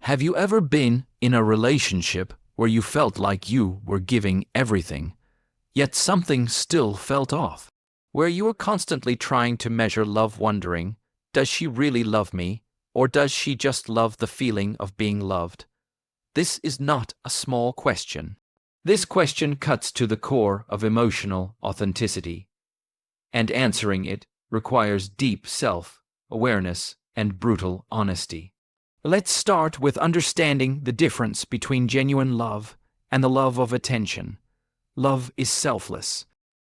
Have you ever been in a relationship where you felt like you were giving everything, yet something still felt off? Where you were constantly trying to measure love, wondering, does she really love me, or does she just love the feeling of being loved? This is not a small question. This question cuts to the core of emotional authenticity, and answering it requires deep self-awareness and brutal honesty. Let's start with understanding the difference between genuine love and the love of attention. Love is selfless.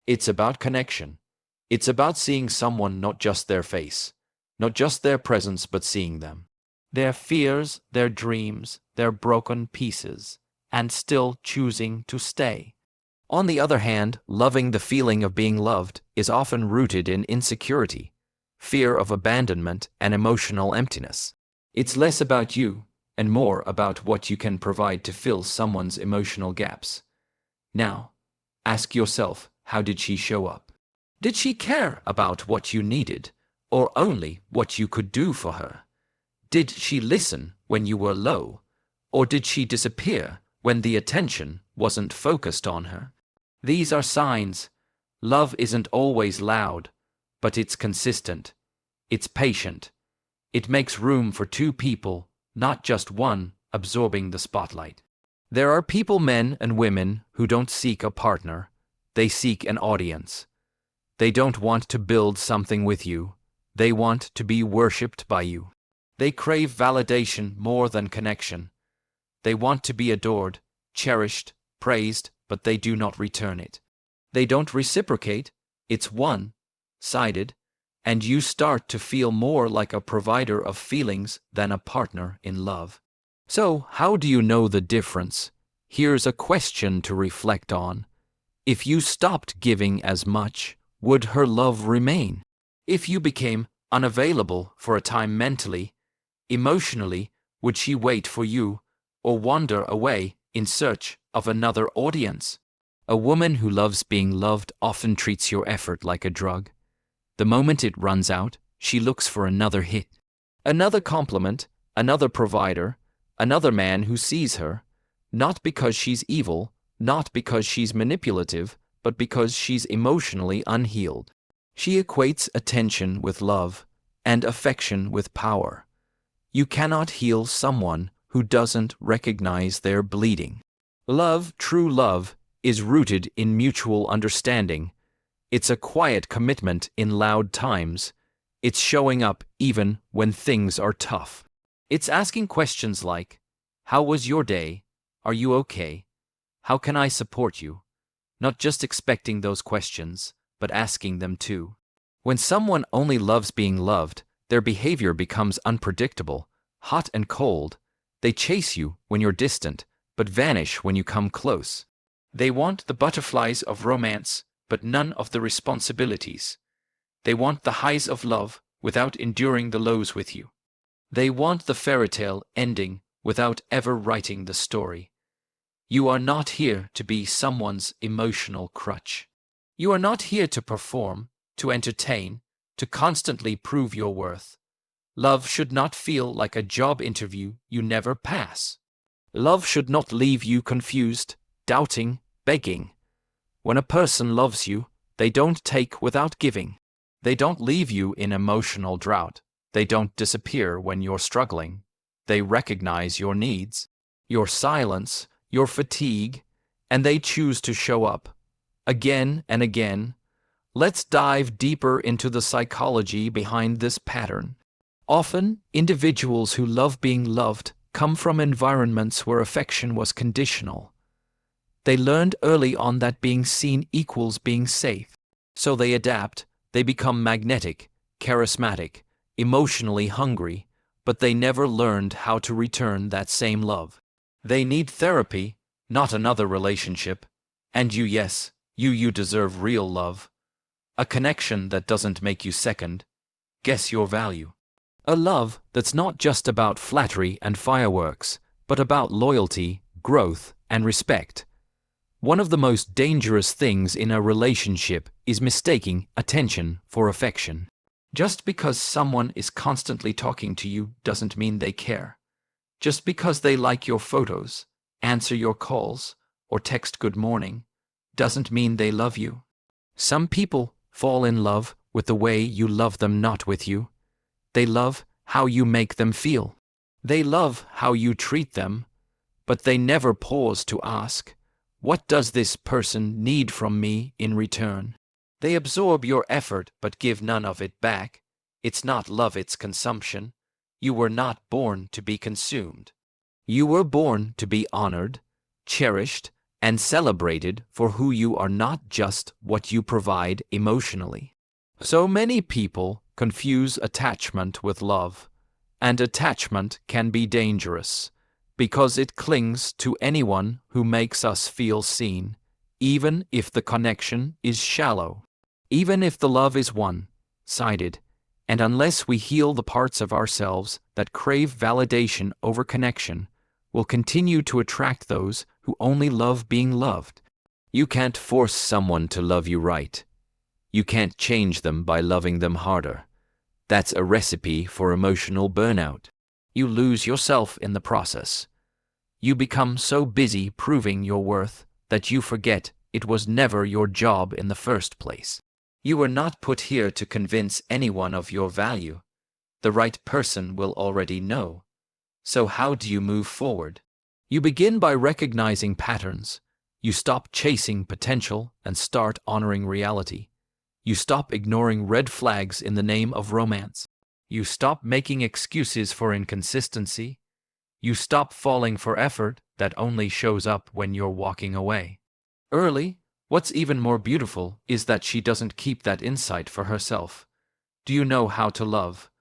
It's about connection. It's about seeing someone, not just their face, not just their presence, but seeing them. Their fears, their dreams, their broken pieces, and still choosing to stay. On the other hand, loving the feeling of being loved is often rooted in insecurity, fear of abandonment, and emotional emptiness. It's less about you and more about what you can provide to fill someone's emotional gaps. Now, ask yourself, how did she show up? Did she care about what you needed, or only what you could do for her? Did she listen when you were low, or did she disappear when the attention wasn't focused on her? These are signs. Love isn't always loud, but it's consistent. It's patient. It makes room for two people, not just one, absorbing the spotlight. There are people, men and women, who don't seek a partner. They seek an audience. They don't want to build something with you. They want to be worshipped by you. They crave validation more than connection. They want to be adored, cherished, praised, but they do not return it. They don't reciprocate. It's one-sided, and you start to feel more like a provider of feelings than a partner in love. So, how do you know the difference? Here's a question to reflect on. If you stopped giving as much, would her love remain? If you became unavailable for a time mentally, emotionally, would she wait for you or wander away in search of another audience? A woman who loves being loved often treats your effort like a drug. The moment it runs out, she looks for another hit, another compliment, another provider, another man who sees her, not because she's evil, not because she's manipulative, but because she's emotionally unhealed. She equates attention with love and affection with power. You cannot heal someone who doesn't recognize their bleeding. Love, true love, is rooted in mutual understanding. It's a quiet commitment in loud times. It's showing up even when things are tough. It's asking questions like, how was your day? Are you okay? How can I support you? Not just expecting those questions, but asking them too. When someone only loves being loved, their behavior becomes unpredictable, hot and cold. They chase you when you're distant, but vanish when you come close. They want the butterflies of romance, but none of the responsibilities. They want the highs of love without enduring the lows with you. They want the fairy tale ending without ever writing the story. You are not here to be someone's emotional crutch. You are not here to perform, to entertain, to constantly prove your worth. Love should not feel like a job interview you never pass. Love should not leave you confused, doubting, begging. When a person loves you, they don't take without giving. They don't leave you in emotional drought. They don't disappear when you're struggling. They recognize your needs, your silence, your fatigue, and they choose to show up again and again. Let's dive deeper into the psychology behind this pattern. Often, individuals who love being loved come from environments where affection was conditional. They learned early on that being seen equals being safe. So they adapt, they become magnetic, charismatic, emotionally hungry, but they never learned how to return that same love. They need therapy, not another relationship. And you, yes, you deserve real love. A connection that doesn't make you second. Guess your value. A love that's not just about flattery and fireworks, but about loyalty, growth, and respect. One of the most dangerous things in a relationship is mistaking attention for affection. Just because someone is constantly talking to you doesn't mean they care. Just because they like your photos, answer your calls, or text good morning, doesn't mean they love you. Some people fall in love with the way you love them, not with you. They love how you make them feel. They love how you treat them, but they never pause to ask, what does this person need from me in return? They absorb your effort but give none of it back. It's not love, it's consumption. You were not born to be consumed. You were born to be honored, cherished, and celebrated for who you are, not just what you provide emotionally. So many people confuse attachment with love, and attachment can be dangerous because it clings to anyone who makes us feel seen, even if the connection is shallow, even if the love is one-sided, and unless we heal the parts of ourselves that crave validation over connection, we'll continue to attract those who only love being loved. You can't force someone to love you right. You can't change them by loving them harder. That's a recipe for emotional burnout. You lose yourself in the process. You become so busy proving your worth that you forget it was never your job in the first place. You were not put here to convince anyone of your value. The right person will already know. So how do you move forward? You begin by recognizing patterns. You stop chasing potential and start honoring reality. You stop ignoring red flags in the name of romance. You stop making excuses for inconsistency. You stop falling for effort that only shows up when you're walking away. Early, what's even more beautiful is that she doesn't keep that insight for herself. Do you know how to love?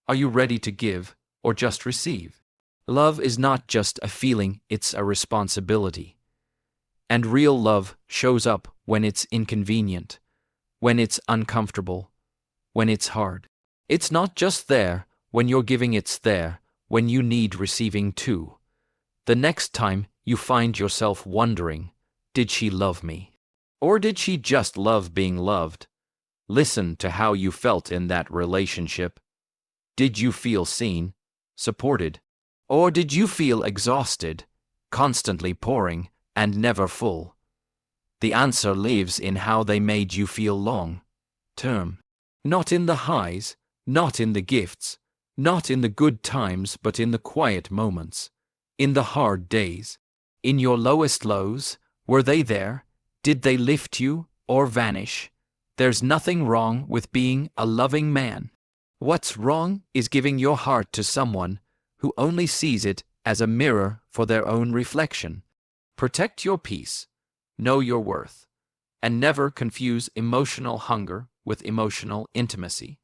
Are you ready to give or just receive? Love is not just a feeling, it's a responsibility. And real love shows up when it's inconvenient, when it's uncomfortable, when it's hard. It's not just there when you're giving, it's there when you need receiving too. The next time you find yourself wondering, did she love me? Or did she just love being loved? Listen to how you felt in that relationship. Did you feel seen, supported? Or did you feel exhausted, constantly pouring, and never full? The answer lives in how they made you feel long term. Not in the highs, not in the gifts, not in the good times, but in the quiet moments, in the hard days. In your lowest lows, were they there? Did they lift you or vanish? There's nothing wrong with being a loving man. What's wrong is giving your heart to someone who only sees it as a mirror for their own reflection. Protect your peace, know your worth, and never confuse emotional hunger with emotional intimacy.